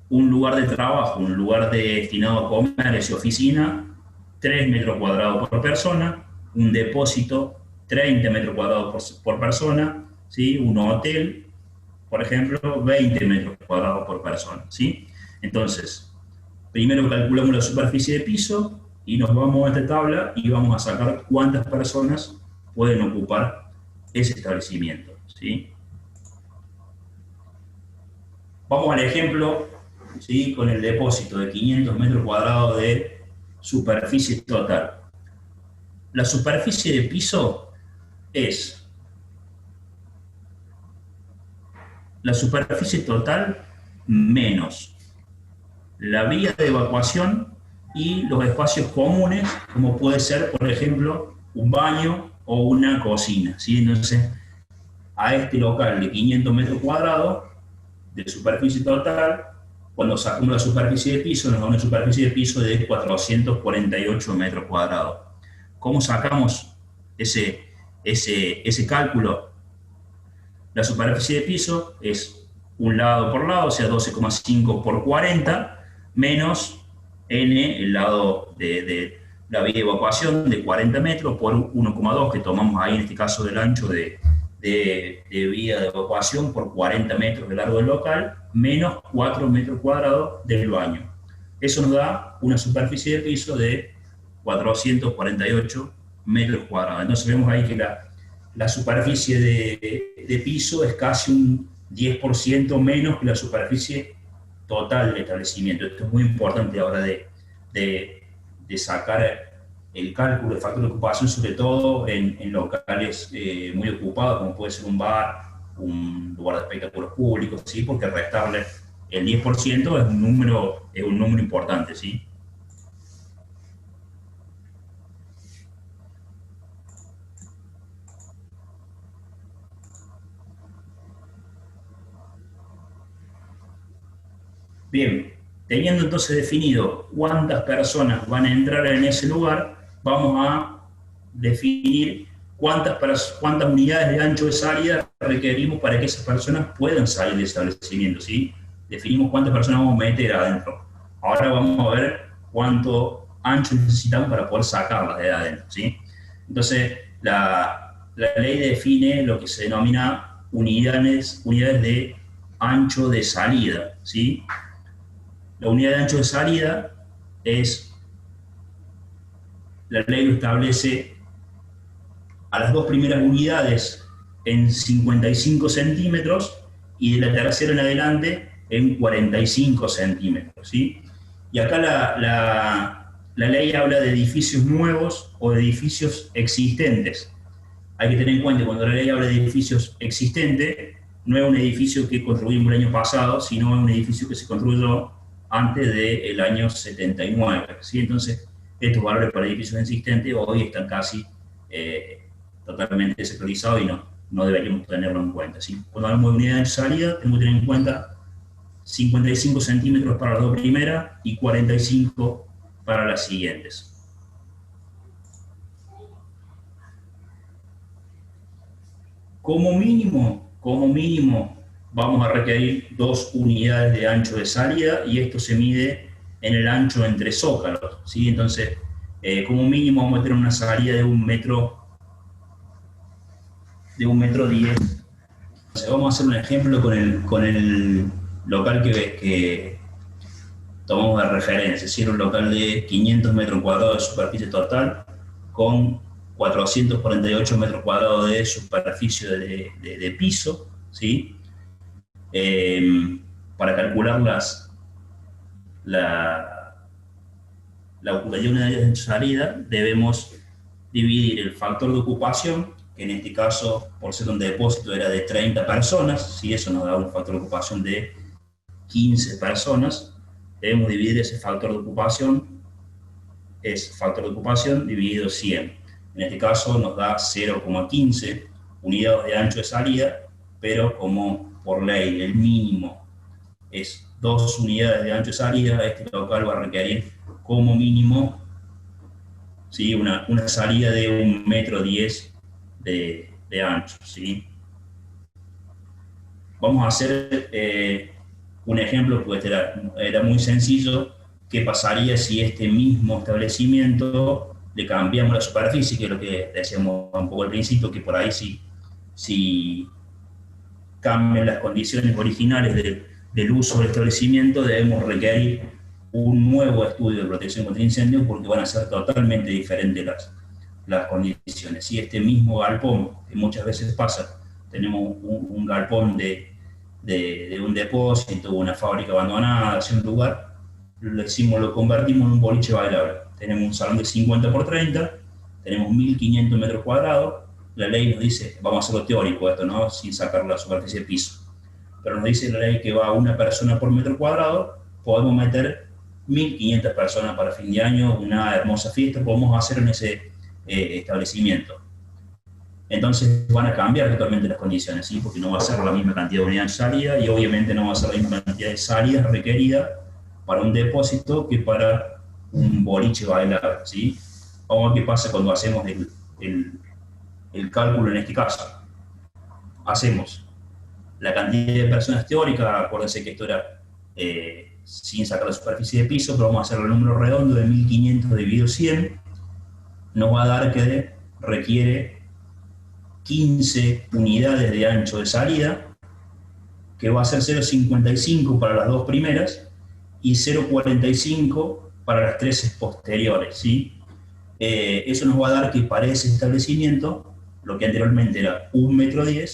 Un lugar de trabajo, un lugar destinado a comercio y oficina, 3 metros cuadrados por persona. Un depósito, 30 metros cuadrados por persona, ¿sí? Un hotel, por ejemplo, 20 metros cuadrados por persona, ¿sí? Entonces, primero calculamos la superficie de piso y nos vamos a esta tabla y vamos a sacar cuántas personas pueden ocupar ese establecimiento, ¿sí? Vamos al ejemplo, ¿sí? Con el depósito de 500 metros cuadrados de superficie total. La superficie de piso es la superficie total menos la vía de evacuación y los espacios comunes, como puede ser, por ejemplo, un baño o una cocina, ¿sí? Entonces, a este local de 500 metros cuadrados de superficie total, cuando sacamos la superficie de piso, nos da una superficie de piso de 448 metros cuadrados. ¿Cómo sacamos ese cálculo? La superficie de piso es un lado por lado, o sea, 12,5 por 40, menos N, el lado de la vía de evacuación de 40 metros por 1,2 que tomamos ahí en este caso del ancho de vía de evacuación por 40 metros de largo del local, menos 4 metros cuadrados del baño. Eso nos da una superficie de piso de 448 metros cuadrados. Entonces vemos ahí que la superficie de piso es casi un 10% menos que la superficie total del establecimiento. Esto es muy importante ahora de sacar el cálculo de factor de ocupación, sobre todo en locales muy ocupados, como puede ser un bar, un lugar de espectáculos públicos, ¿sí? Porque restarle el 10% es un número importante, ¿sí? Bien, teniendo entonces definido cuántas personas van a entrar en ese lugar, vamos a definir cuántas unidades de ancho de salida requerimos para que esas personas puedan salir del establecimiento, ¿sí? Definimos cuántas personas vamos a meter adentro. Ahora vamos a ver cuánto ancho necesitamos para poder sacarlas de adentro, ¿sí? Entonces, la ley define lo que se denomina unidades de ancho de salida, ¿sí? La unidad de ancho de salida es, la ley lo establece a las dos primeras unidades en 55 centímetros y de la tercera en adelante en 45 centímetros, ¿sí? Y acá la ley habla de edificios nuevos o de edificios existentes. Hay que tener en cuenta que cuando la ley habla de edificios existentes, no es un edificio que construimos el año pasado, sino un edificio que se construyó antes del año 79. ¿Sí? Entonces, estos valores para edificios existentes hoy están casi totalmente desactualizados y no deberíamos tenerlo en cuenta. ¿Sí? Cuando hablamos de unidad de salida, tenemos que tener en cuenta 55 centímetros para las dos primeras y 45 para las siguientes. Como mínimo, vamos a requerir 2 unidades de ancho de salida y esto se mide en el ancho entre zócalos, ¿sí? Entonces, como mínimo vamos a tener una salida de un metro 10. Entonces, vamos a hacer un ejemplo con el local que tomamos de referencia, ¿sí? Un local de 500 metros cuadrados de superficie total con 448 metros cuadrados de superficie de piso, ¿sí? Para calcular la, la ocupación de salida, debemos dividir el factor de ocupación, que en este caso, por ser un depósito, era de 30 personas, ¿sí? Eso nos da un factor de ocupación de 15 personas. Debemos dividir ese factor de ocupación, es factor de ocupación dividido 100. En este caso nos da 0,15 unidades de ancho de salida, pero como por ley el mínimo es 2 unidades de ancho de salida, este local va a requerir como mínimo, ¿sí? una salida de 1,10 m de ancho, ¿sí? Vamos a hacer un ejemplo, porque era muy sencillo. ¿Qué pasaría si este mismo establecimiento le cambiamos la superficie? Que es lo que decíamos un poco al principio, que por ahí si cambian las condiciones originales del uso del establecimiento, debemos requerir un nuevo estudio de protección contra incendios porque van a ser totalmente diferentes las condiciones. Si este mismo galpón, que muchas veces pasa, tenemos un galpón de un depósito, una fábrica abandonada, hacia un lugar, lo convertimos en un boliche bailable. Tenemos un salón de 50 por 30, tenemos 1.500 metros cuadrados. La ley nos dice, vamos a hacerlo teórico esto, ¿no? Sin sacar la superficie de piso, pero nos dice la ley que va una persona por metro cuadrado, podemos meter 1.500 personas para fin de año, una hermosa fiesta podemos hacer en ese establecimiento. Entonces van a cambiar totalmente las condiciones, ¿sí? Porque no va a ser la misma cantidad de unidades de salida y obviamente no va a ser la misma cantidad de salidas requerida para un depósito que para un boliche bailable, ¿sí? Vamos a ver qué pasa cuando hacemos el cálculo en este caso. Hacemos la cantidad de personas teóricas, acuérdense que esto era sin sacar la superficie de piso, pero vamos a hacer el número redondo de 1500 dividido 100, nos va a dar que requiere 15 unidades de ancho de salida, que va a ser 0,55 para las dos primeras y 0,45 para las tres posteriores, ¿sí? Eso nos va a dar que para ese establecimiento, lo que anteriormente era 1,10 m,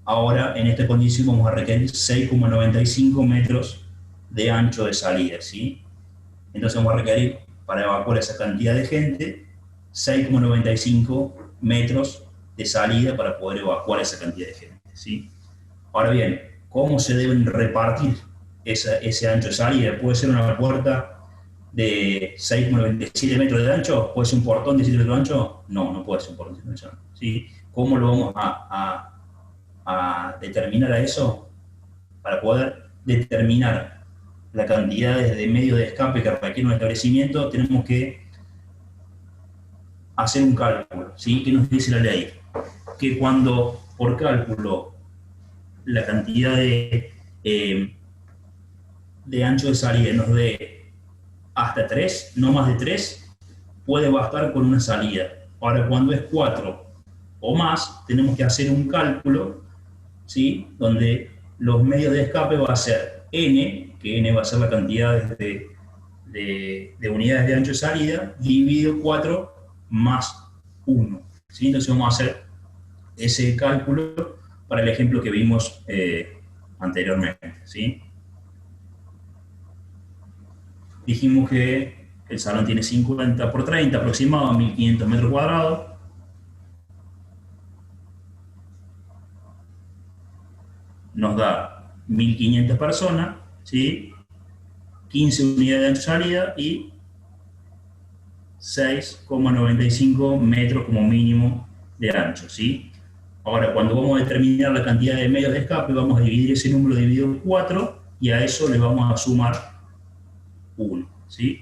ahora en esta condición vamos a requerir 6,95 metros de ancho de salida, ¿sí? Entonces vamos a requerir, para evacuar esa cantidad de gente, 6,95 metros de salida para poder evacuar esa cantidad de gente, ¿sí? Ahora bien, ¿cómo se deben repartir ese ancho de salida? ¿Puede ser una puerta de 6,97 metros de ancho? ¿Puede ser un portón de 7 metros de ancho? No, no puede ser un portón de 7 metros de ancho, ¿sí? ¿Cómo lo vamos a determinar a eso? Para poder determinar la cantidad de medios de escape que requiere un establecimiento, tenemos que hacer un cálculo, ¿sí? ¿Qué nos dice la ley? Que cuando por cálculo la cantidad de ancho de salida nos dé hasta 3, no más de 3, puede bastar con una salida. Ahora, cuando es 4 o más, tenemos que hacer un cálculo, ¿sí? Donde los medios de escape va a ser n, que n va a ser la cantidad de unidades de ancho de salida, dividido 4 más 1. ¿Sí? Entonces vamos a hacer ese cálculo para el ejemplo que vimos anteriormente, ¿sí? Dijimos que el salón tiene 50 por 30 aproximado, 1500 metros cuadrados. Nos da 1500 personas, ¿sí? 15 unidades de ancho de salida y 6,95 metros como mínimo de ancho, ¿sí? Ahora, cuando vamos a determinar la cantidad de medios de escape, vamos a dividir ese número dividido en 4 y a eso le vamos a sumar 1, ¿sí?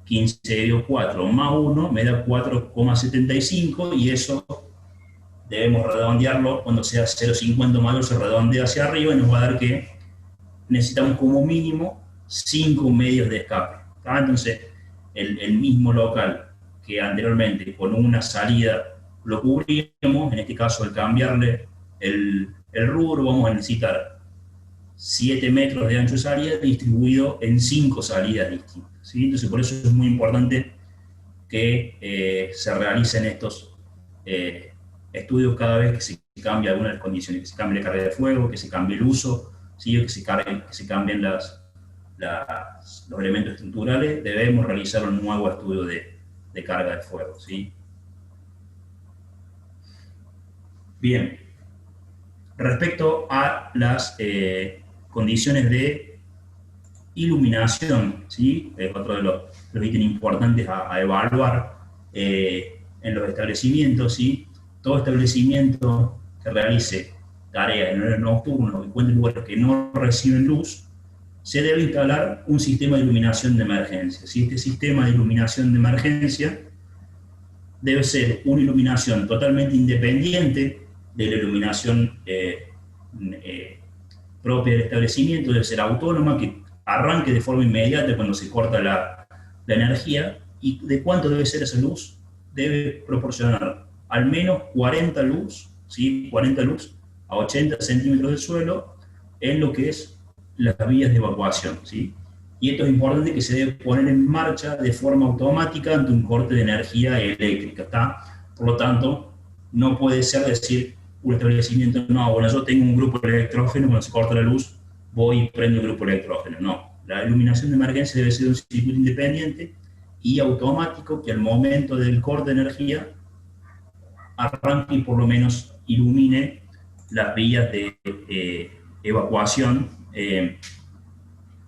15 dividido 4 más 1 me da 4,75 y eso debemos redondearlo. Cuando sea 0,50 mayor se redondea hacia arriba y nos va a dar que necesitamos como mínimo 5 medios de escape, ¿tá? Entonces, el mismo local que anteriormente con una salida lo cubríamos, en este caso al cambiarle el rubro vamos a necesitar 7 metros de ancho de salida distribuido en 5 salidas distintas, ¿sí? Entonces por eso es muy importante que se realicen estos estudios cada vez que se cambia alguna de las condiciones, que se cambie la carga de fuego, que se cambie el uso, ¿sí? que se cambien los elementos estructurales, debemos realizar un nuevo estudio de carga de fuego, ¿sí? Bien, respecto a las condiciones de iluminación, ¿sí? Es otro de los ítems importantes a evaluar en los establecimientos, ¿sí? Todo establecimiento que realice tareas en horarios nocturnos o encuentre lugares que no reciben luz, se debe instalar un sistema de iluminación de emergencia, ¿sí? Este sistema de iluminación de emergencia debe ser una iluminación totalmente independiente de la iluminación propia del establecimiento, debe ser autónoma, que arranque de forma inmediata cuando se corta la energía. ¿Y de cuánto debe ser esa luz? Debe proporcionar al menos 40 luz, ¿sí? 40 luz a 80 centímetros del suelo en lo que es las vías de evacuación, ¿sí? Y esto es importante, que se debe poner en marcha de forma automática ante un corte de energía eléctrica, ¿está? Por lo tanto, no puede ser decir un establecimiento, no, bueno, yo tengo un grupo de electrógeno, cuando se corta la luz, voy y prendo el grupo de electrógeno. No, la iluminación de emergencia debe ser un circuito independiente y automático, que al momento del corte de energía arranque y por lo menos ilumine las vías de evacuación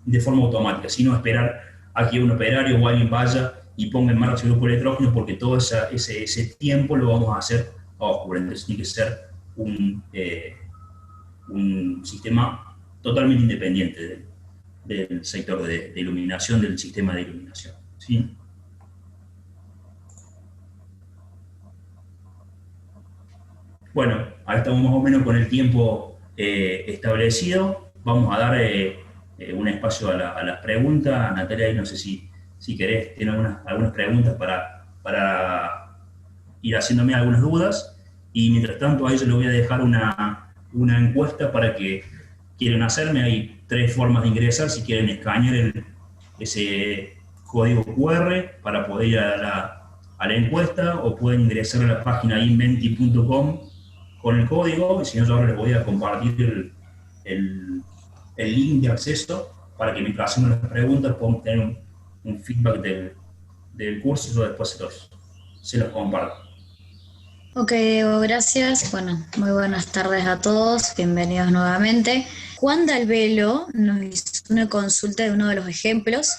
de forma automática, sino esperar a que un operario o alguien vaya y ponga en marcha el grupo de electrógeno, porque todo ese tiempo lo vamos a hacer a oscuras. Entonces tiene que ser un sistema totalmente independiente del sector de iluminación, del sistema de iluminación, ¿sí? Bueno, ahí estamos más o menos con el tiempo establecido. Vamos a dar un espacio a las preguntas. Natalia, ahí no sé si querés, tiene algunas preguntas para ir haciéndome algunas dudas, y mientras tanto a ellos les voy a dejar una encuesta para que quieren hacerme. Hay 3 formas de ingresar: si quieren escanear ese código QR para poder ir a la encuesta, o pueden ingresar a la página inventi.com con el código, y si no, yo ahora les voy a compartir el link de acceso para que mientras hacemos las preguntas podamos tener un feedback del curso, y yo después se los comparto. Ok, Diego, gracias. Bueno, muy buenas tardes a todos, bienvenidos nuevamente. Juan Dalvelo nos hizo una consulta de uno de los ejemplos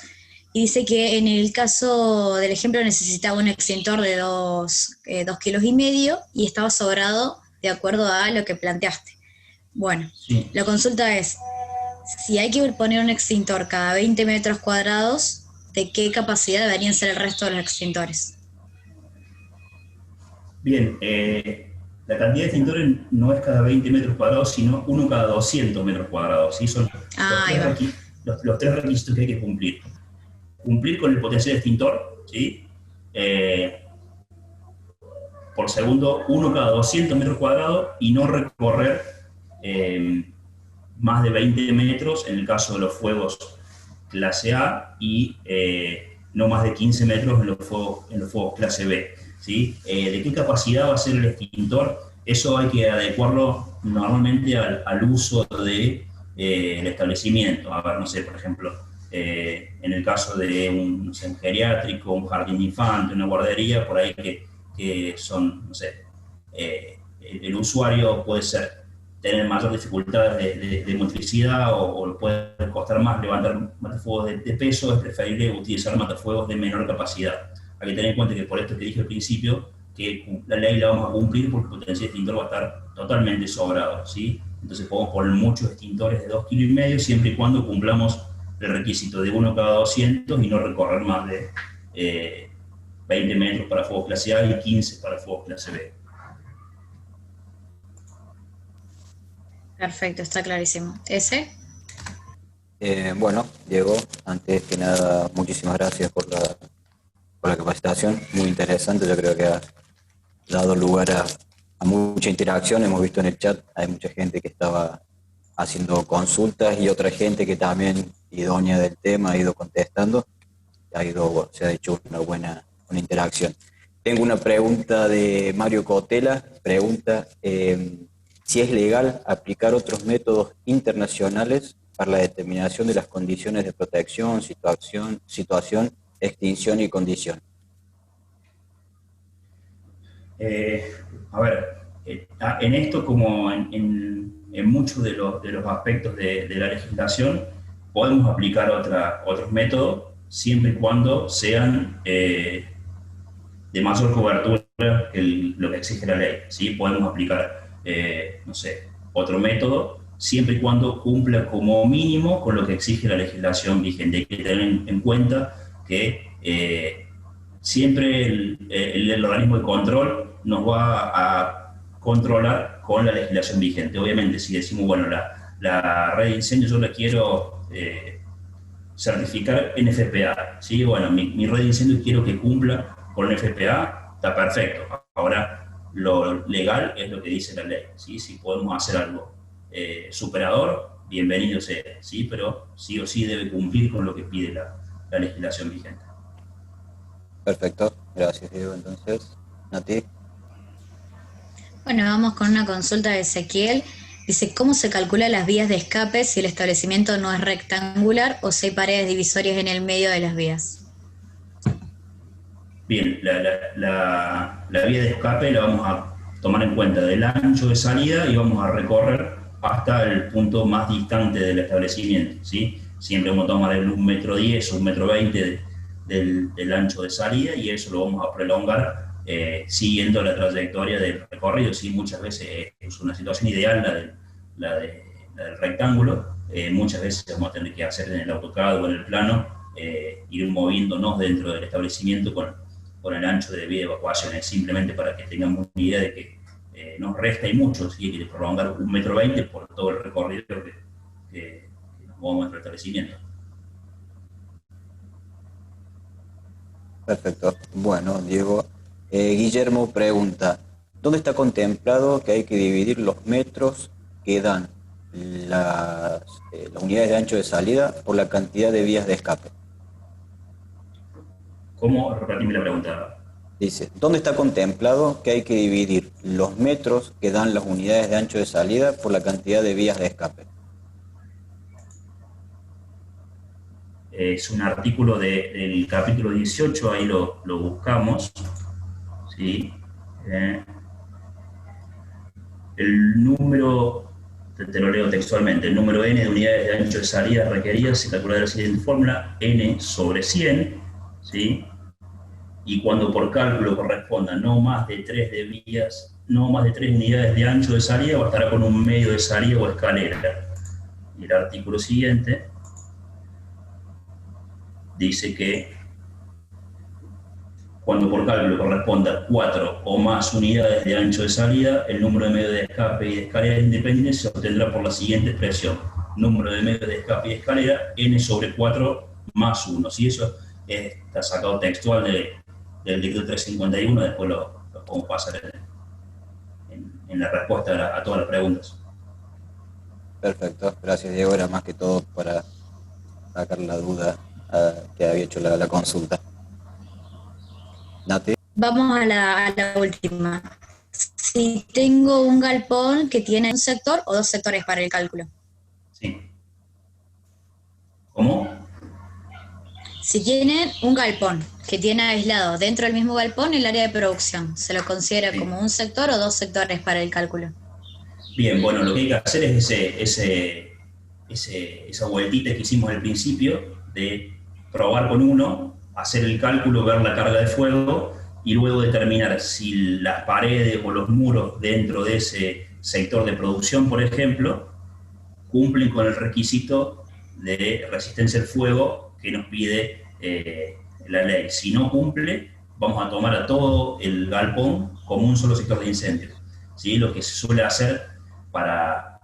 y dice que en el caso del ejemplo necesitaba un extintor de 2,5 kilos y estaba sobrado de acuerdo a lo que planteaste. Bueno, Sí. la consulta es, si hay que poner un extintor cada 20 metros cuadrados, ¿de qué capacidad deberían ser el resto de los extintores? Bien, la cantidad de extintores no es cada 20 metros cuadrados, sino uno cada 200 metros cuadrados. ¿Sí? Son Ah, ahí va. los 3 requisitos que hay que cumplir. Cumplir con el potencial extintor, ¿sí? Por segundo, uno cada 200 metros cuadrados, y no recorrer más de 20 metros en el caso de los fuegos clase A, y no más de 15 metros en los fuegos clase B. ¿Sí? ¿De qué capacidad va a ser el extintor? Eso hay que adecuarlo normalmente al uso del establecimiento. A ver, no sé, por ejemplo, en el caso de un geriátrico, un jardín de infantes, una guardería, por ahí que son, no sé, el usuario puede tener mayor dificultad de motricidad, o puede costar más levantar matafuegos de peso. Es preferible utilizar matafuegos de menor capacidad. Hay que tener en cuenta que, por esto que dije al principio, que la ley la vamos a cumplir porque el potencial extintor va a estar totalmente sobrado, ¿sí? Entonces podemos poner muchos extintores de 2,5 kilos, siempre y cuando cumplamos el requisito de 1 cada 200 y no recorrer más de 20 metros para fuegos clase A y 15 para fuegos clase B. Perfecto, está clarísimo. ¿Ese? Bueno, Diego, antes que nada, muchísimas gracias por la capacitación, muy interesante. Yo creo que ha dado lugar a mucha interacción. Hemos visto en el chat, hay mucha gente que estaba haciendo consultas y otra gente que también, idónea del tema, ha ido contestando. Se ha hecho una interacción. Tengo una pregunta de Mario Cotela. Pregunta si es legal aplicar otros métodos internacionales para la determinación de las condiciones de protección, situación, extinción y condición. A ver, en esto, como en muchos de los aspectos de la legislación, podemos aplicar otros métodos siempre y cuando sean de mayor cobertura que lo que exige la ley. ¿Sí? Podemos aplicar, no sé, otro método siempre y cuando cumpla como mínimo con lo que exige la legislación vigente. Hay que tener en cuenta que siempre el organismo de control nos va a controlar con la legislación vigente. Obviamente, si decimos, bueno, la red de incendio yo la quiero certificar en FPA, ¿sí? Bueno, mi red de incendio quiero que cumpla con el FPA, está perfecto. Ahora, lo legal es lo que dice la ley, ¿sí? Si podemos hacer algo superador, bienvenido sea, ¿sí? Pero sí o sí debe cumplir con lo que pide la legislación vigente. Perfecto, gracias Diego. Entonces, Nati. Bueno, vamos con una consulta de Ezequiel. Dice, ¿cómo se calculan las vías de escape si el establecimiento no es rectangular o si hay paredes divisorias en el medio de las vías? Bien, la vía de escape la vamos a tomar en cuenta del ancho de salida y vamos a recorrer hasta el punto más distante del establecimiento, ¿sí? Siempre vamos a tomar el 1,10 m o 1,20 m del ancho de salida, y eso lo vamos a prolongar siguiendo la trayectoria del recorrido. ¿Sí? Muchas veces es una situación ideal la del rectángulo. Muchas veces vamos a tener que hacer en el AutoCAD o en el plano, ir moviéndonos dentro del establecimiento con el ancho de vía de evacuación. Es simplemente para que tengamos una idea de que nos resta y mucho, ¿sí? Hay que prolongar 1,20 m por todo el recorrido que nos o nuestro establecimiento. Perfecto. Bueno, Diego. Guillermo pregunta, ¿dónde está contemplado que hay que dividir los metros que dan las unidades de ancho de salida por la cantidad de vías de escape? ¿Cómo? Repetime la pregunta. Dice, ¿dónde está contemplado que hay que dividir los metros que dan las unidades de ancho de salida por la cantidad de vías de escape? Es un artículo del capítulo 18, ahí lo buscamos, ¿sí? El número, te lo leo textualmente, el número n de unidades de ancho de salida requeridas se calcula de la siguiente fórmula, n sobre 100, ¿sí? Y cuando por cálculo corresponda no más de 3 unidades de ancho de salida, bastará con un medio de salida o escalera. Y el artículo siguiente dice que cuando por cálculo corresponda 4 o más unidades de ancho de salida, el número de medios de escape y de escalera independientes se obtendrá por la siguiente expresión. Número de medios de escape y de escalera, n sobre 4 más 1. ¿Sí? Eso está sacado textual del decreto 351, después lo podemos pasar en la respuesta a todas las preguntas. Perfecto, gracias Diego, era más que todo para sacar la duda que había hecho la consulta. Nati. Vamos a la última. Si tengo un galpón que tiene un sector o dos sectores para el cálculo. Sí. ¿Cómo? Si tienen un galpón que tiene aislado dentro del mismo galpón el área de producción, ¿se lo considera como un sector o dos sectores para el cálculo? Bien, bueno, lo que hay que hacer es esa vueltita que hicimos al principio de probar con uno, hacer el cálculo, ver la carga de fuego y luego determinar si las paredes o los muros dentro de ese sector de producción, por ejemplo, cumplen con el requisito de resistencia al fuego que nos pide la ley. Si no cumple, vamos a tomar a todo el galpón como un solo sector de incendio. ¿Sí? Lo que se suele hacer para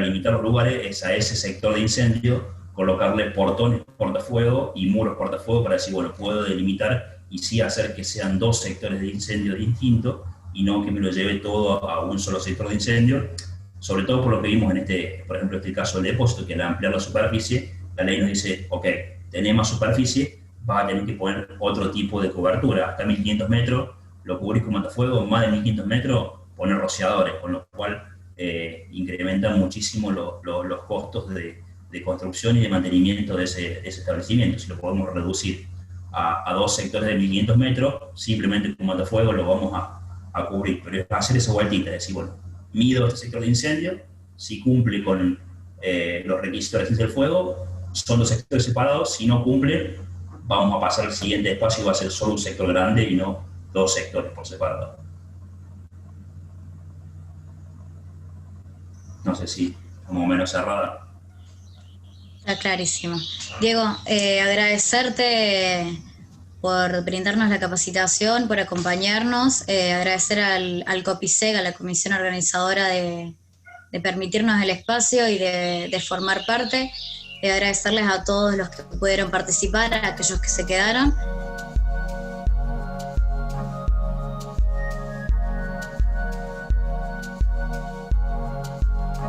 limitar los lugares es a ese sector de incendio colocarle portones portafuego y muros portafuego para decir, bueno, puedo delimitar y sí hacer que sean dos sectores de incendio distintos y no que me lo lleve todo a un solo sector de incendio, sobre todo por lo que vimos por ejemplo, este caso del depósito, que al ampliar la superficie, la ley nos dice, ok, tenés más superficie, vas a tener que poner otro tipo de cobertura, hasta 1500 metros, lo cubrís con matafuego, más de 1500 metros, poner rociadores, con lo cual incrementan muchísimo los costos de construcción y de mantenimiento de ese establecimiento. Si lo podemos reducir a dos sectores de 1500 metros, simplemente con matafuego lo vamos a cubrir, pero es hacer esa vueltita, es decir, bueno, mido este sector de incendio, si cumple con los requisitos de resistencia del fuego, son dos sectores separados, si no cumple, vamos a pasar al siguiente espacio y va a ser solo un sector grande y no dos sectores por separado. No sé si está más o menos cerrada. Está clarísimo. Diego, agradecerte por brindarnos la capacitación, por acompañarnos, agradecer al COPISEG, a la comisión organizadora de permitirnos el espacio y de formar parte, agradecerles a todos los que pudieron participar, a aquellos que se quedaron,